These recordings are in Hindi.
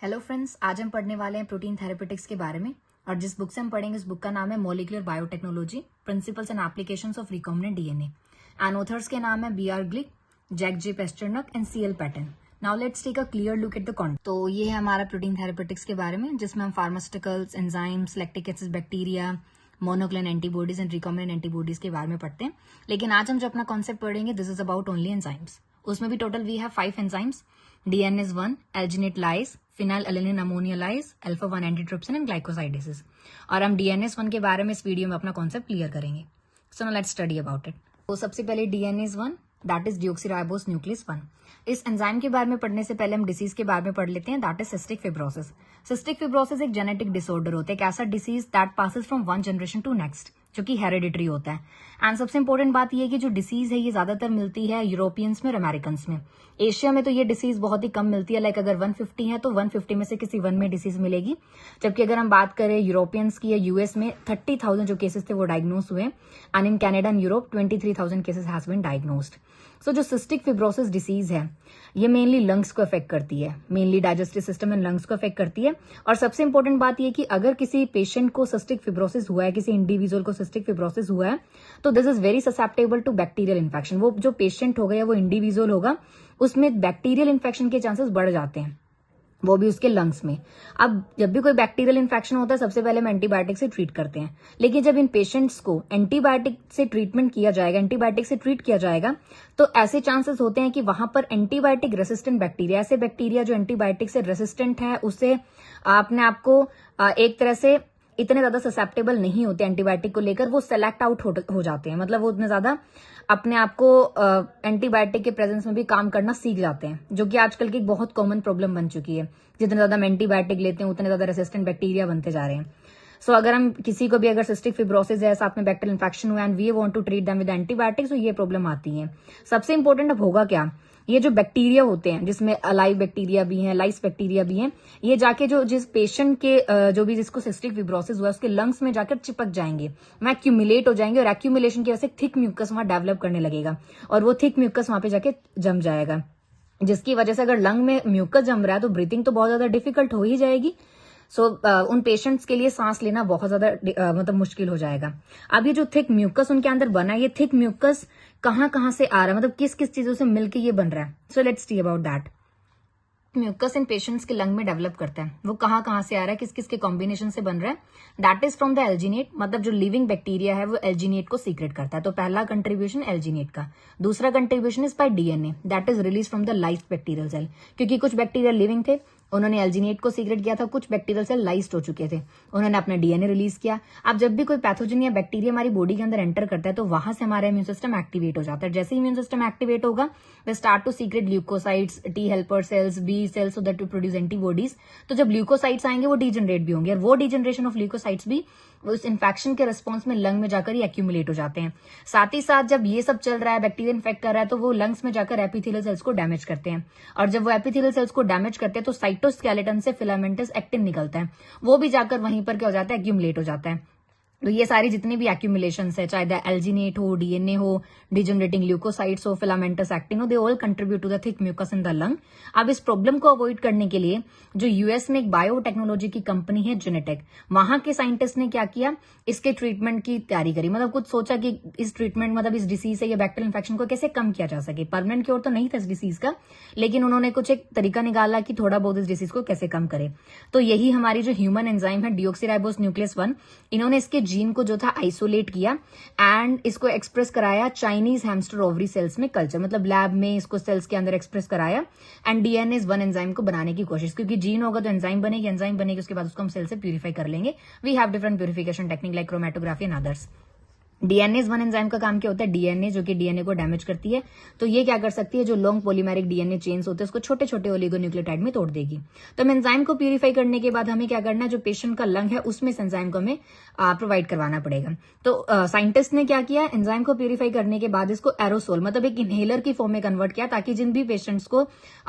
हेलो फ्रेंड्स, आज हम पढ़ने वाले हैं प्रोटीन थेरेपेटिक्स के बारे में। और जिस बुक से हम पढ़ेंगे उस बुक का नाम है molecular biotechnology, principles and applications of recombinant DNA. And authors के नाम है B R. Glick, Jack J Pasternak and C L. Patten. Now let's take a clear look at the content. तो ये है हमारा प्रोटीन थेरेपेटिक्स के बारे में, जिसमें हम pharmaceuticals, enzymes, lactic acid, bacteria, monoclonal antibodies and recombinant antibodies के बारे में पढ़ते हैं। लेकिन आज हम जो अपना कॉन्सेप्ट पढ़ेंगे, this is about only enzymes. उसमें भी total we have 5 enzymes, DNase 1, alginate lyase, phenylalanine ammonia lyase, alpha 1 antitrypsin and glycosidases. और हम डीएनएस 1 के बारे में इस वीडियो में अपना कॉन्सेप्ट क्लियर करेंगे। So now let's study about it. तो सबसे पहले डीएनएस 1, दैट इज डिऑक्सीराइबोस न्यूक्लियस 1। इस एंजाइम के बारे में पढ़ने से पहले हम डिसीज के बारे में पढ़ लेते हैं, that is cystic fibrosis. Cystic fibrosis एक जेनेटिक डिसऑर्डर होता है, एक ऐसा disease that passes from one generation to next, जो कि हेरिडिटरी होता है। एंड सबसे इंपॉर्टेंट बात यह है कि जो डिसीज है ये ज्यादातर मिलती है यूरोपियंस में और अमेरिकन्स में। एशिया में तो ये डिसीज बहुत ही कम मिलती है, लाइक अगर 150 है तो 150 में से किसी 1 में डिसीज मिलेगी। जबकि अगर हम बात करें यूरोपियंस की या यूएस में 30,000 जो केसेस थे वो डायग्नोज हुए। And in Canada and Europe 23,000 cases has been diagnosed. So जो सिस्टिक फिब्रोसिस डिसीज है ये मेनली लंग्स को अफेक्ट करती है, mainly digestive system and lungs को अफेक्ट करती है। और सबसे इंपॉर्टेंट बात यह कि अगर किसी पेशेंट को सिस्टिक फिब्रोसिस हुआ है, किसी इंडिविजुअल को सिस्टिक फिब्रोसिस हुआ है, तो this is very susceptible to bacterial infection. वो जो पेशेंट होगा या वो इंडिविजुअल होगा उसमें बैक्टीरियल इन्फेक्शन के चांसेस बढ़ जाते हैं, वो भी उसके लंग्स में। अब जब भी कोई बैक्टीरियल इन्फेक्शन होता है सबसे पहले हम एंटीबायोटिक से ट्रीट करते हैं। लेकिन जब इन पेशेंट्स को एंटीबायोटिक से ट्रीटमेंट किया जाएगा, एंटीबायोटिक से ट्रीट किया जाएगा, तो ऐसे चांसेस होते हैं कि वहां पर एंटीबायोटिक रेसिस्टेंट बैक्टीरिया, ऐसे बैक्टीरिया जो एंटीबायोटिक से रेसिस्टेंट है, उससे अपने आप को एक तरह से इतने ज्यादा ससेप्टेबल नहीं होते एंटीबायोटिक को लेकर, वो सेलेक्ट आउट हो जाते हैं। मतलब वो इतने ज्यादा अपने आप को एंटीबायोटिक के प्रेजेंस में भी काम करना सीख जाते हैं, जो कि आजकल की एक बहुत कॉमन प्रॉब्लम बन चुकी है। जितने ज्यादा हम एंटीबायोटिक लेते हैं उतने ज्यादा रेसिस्टेंट बैक्टीरिया बनते जा रहे हैं। सो अगर हम किसी को भी अगर सिस्टिक फिब्रोसिस है, साथ में बैक्टीरियल इन्फेक्शन हुआ and we want to treat them with antibiotics, तो ये प्रॉब्लम आती है। सबसे इंपॉर्टेंट अब होगा क्या, ये जो बैक्टीरिया होते हैं जिसमें अलाइव बैक्टीरिया भी हैं, लाइस बैक्टीरिया भी हैं, ये जाके जो जिस पेशेंट के जो भी जिसको सिस्टिक फिब्रोसिस हुआ है उसके लंग्स में जाकर चिपक जाएंगे, वहां एक्यूमुलेट हो जाएंगे। और एक्यूमुलेशन की वजह से थिक म्यूकस वहां डेवलप करने लगेगा और वो थिक म्यूकस वहां पे जाके जम जाएगा, जिसकी वजह से अगर लंग में म्यूकस जम रहा है तो ब्रीथिंग तो बहुत ज्यादा डिफिकल्ट हो ही जाएगी। सो उन पेशेंट्स के लिए सांस लेना बहुत ज्यादा मतलब मुश्किल हो जाएगा। अब ये जो थिक म्यूकस उनके अंदर बना है, ये थिक म्यूकस कहां से आ रहा है, मतलब किस किस चीजों से मिलकर ये बन रहा है। So let's see about that. Mucus in patients के लंग में डेवलप करता है, वो कहां से आ रहा है, किस किस के कॉम्बिनेशन से बन रहा है। That is from the alginate, मतलब जो लिविंग बैक्टीरिया है वो एल्जिनेट को सीक्रेट करता है। तो पहला कंट्रीब्यूशन एल्जिनेट का। दूसरा contribution is by DNA, that is release from the life bacterial cell, क्योंकि कुछ बैक्टीरिया लिविंग थे, उन्होंने एल्जिनेट को सीक्रेट किया था। कुछ बैक्टीरियल सेल लाइस्ड हो चुके थे, उन्होंने अपना डीएनए रिलीज किया। अब जब भी कोई पैथोजन या बैक्टीरिया हमारी बॉडी के अंदर एंटर करता है तो वहां से हमारा इम्यून सिस्टम एक्टिवेट हो जाता है। जैसे इम्यून सिस्टम एक्टिवेट होगा they start to secrete leucocytes, T helper cells, B cells, so that to produce antibodies. तो जब ल्यूकोसाइट्स आएंगे वो डीजनरेट भी होंगे, और वो डीजनरेशन ऑफ ल्यूकोसाइट्स भी उस इन्फेक्शन के रिस्पॉन्स में लंग में जाकर ही एक्यूमुलेट हो जाते हैं। साथ ही साथ जब ये सब चल रहा है, बैक्टीरिया इन्फेक्ट कर रहा है, तो वो लंग्स में जाकर एपिथेलियल सेल्स को डैमेज करते हैं। और जब वो एपिथेलियल सेल्स को डैमेज करते हैं तो साइटोस्केलेटन से फिलामेंटस एक्टिन निकलता है, वो भी जाकर वहीं पर क्या हो जाता है, एक्यूमुलेट हो जाता है। तो ये सारी जितनी भी एक्यूमुलेशन है, चाहे द एल्जिनेट हो, डीएनए हो, डिजनरेटिंग ल्यूकोसाइट्स हो, फिलामेंटस एक्टिन हो, they all contribute to the thick mucus in the lung. अब इस प्रॉब्लम को अवॉइड करने के लिए जो यूएस में एक बायोटेक्नोलॉजी की कंपनी है जेनेटेक, वहां के साइंटिस्ट ने क्या किया, इसके ट्रीटमेंट की तैयारी करी। मतलब कुछ सोचा कि इस ट्रीटमेंट मतलब इस डिसीज से या बैक्टीरियल इन्फेक्शन को कैसे कम किया जा सके। परमानेंट क्योर तो नहीं था इस डिसीज का, लेकिन उन्होंने कुछ एक तरीका निकाला कि थोड़ा बहुत इस डिसीज को कैसे कम करे। तो यही हमारी जो ह्यूमन एंजाइम है डिऑक्सीराइबोस न्यूक्लियस 1, इन्होंने इसके जीन को जो था आइसोलेट किया एंड इसको एक्सप्रेस कराया चाइनीज हैमस्टर ओवरी सेल्स में कल्चर, मतलब लैब में इसको सेल्स के अंदर एक्सप्रेस कराया एंड डीएनएस 1 एंजाइम को बनाने की कोशिश, क्योंकि जीन होगा तो एंजाइम बनेगी, एंजाइम बनेगी उसके बाद उसको हम सेल से प्यूरिफाई कर लेंगे। We have different purification technique like chromatography and others. DNase 1 enzyme का काम क्या होता है, डीएनए जो कि डीएनए को डैमेज करती है, तो ये क्या कर सकती है, जो लॉन्ग पॉलीमेरिक डीएनए चेन्स होते हैं उसको छोटे छोटे ओलिगोन्यूक्लियोटाइड में तोड़ देगी। तो हम एंजाइम को प्यूरिफाई करने के बाद हमें क्या करना है, जो पेशेंट का लंग है उसमें इस एंजाइम को हमें प्रोवाइड करवाना पड़ेगा। तो साइंटिस्ट ने क्या किया, एंजाइम को प्यूरिफाई करने के बाद इसको एरोसोल मतलब एक इनहेलर की फॉर्म में कन्वर्ट किया, ताकि जिन भी पेशेंट्स को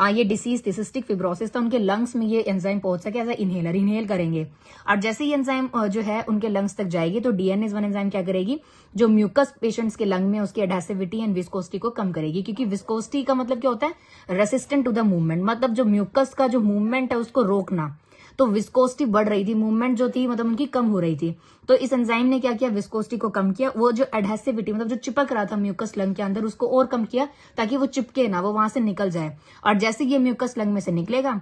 ये डिसीज थी, सिस्टिक फिब्रोसिस था, उनके लंग्स में ये एंजाइम पहुंच सके। ऐसा इनहेल करेंगे और जैसे ही एंजाइम जो है उनके लंग्स तक जाएगी तो डीएनएस 1 एंजाइम क्या करेगी, जो म्यूकस पेशेंट्स के लंग में उसकी एडेसिविटी एंड विस्कोसिटी को कम करेगी, क्योंकि विस्कोसिटी का मतलब क्या होता है, रेसिस्टेंट टू द मूवमेंट, मतलब जो म्यूकस का जो मूवमेंट है उसको रोकना। तो विस्कोसिटी बढ़ रही थी, मूवमेंट जो थी मतलब उनकी कम हो रही थी, तो इस एंजाइम ने क्या किया, विस्कोसिटी को कम किया। वो जो एडहेसिविटी मतलब जो चिपक रहा था म्यूकस लंग के अंदर उसको और कम किया, ताकि वो चिपके ना, वो वहां से निकल जाए। और जैसे ये म्यूकस लंग में से निकलेगा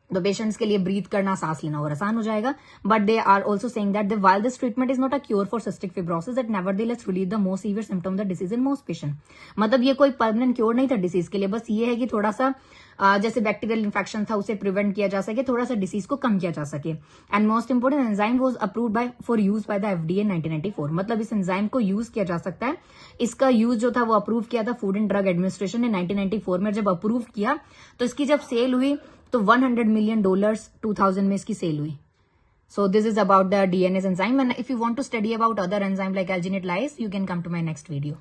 तो पेशेंट्स के लिए ब्रीथ करना, सांस लेना और आसान हो जाएगा। But they are also saying that while this treatment is not a cure for cystic fibrosis, it nevertheless relieve the most severe symptom of the disease in most patient। मतलब ये कोई परमानेंट क्योर नहीं था डिसीज के लिए, बस ये है कि थोड़ा सा जैसे बैक्टीरियल इन्फेक्शन था उसे प्रिवेंट किया जा सके, थोड़ा सा डिसीज को कम किया जा सके। And most important, enzyme was approved by for use by the FDA 1994। मतलब इस एंजाइम को यूज किया जा सकता है। इसका यूज जो था वो अप्रूव किया था फूड एंड ड्रग एडमिनिस्ट्रेशन ने 1994 में। जब अप्रूव किया तो इसकी जब सेल हुई तो $100 million 2000 में इसकी सेल हुई। So this is about the DNase enzyme, and if you want to study about other enzyme like alginate lyase, you can come to my next video.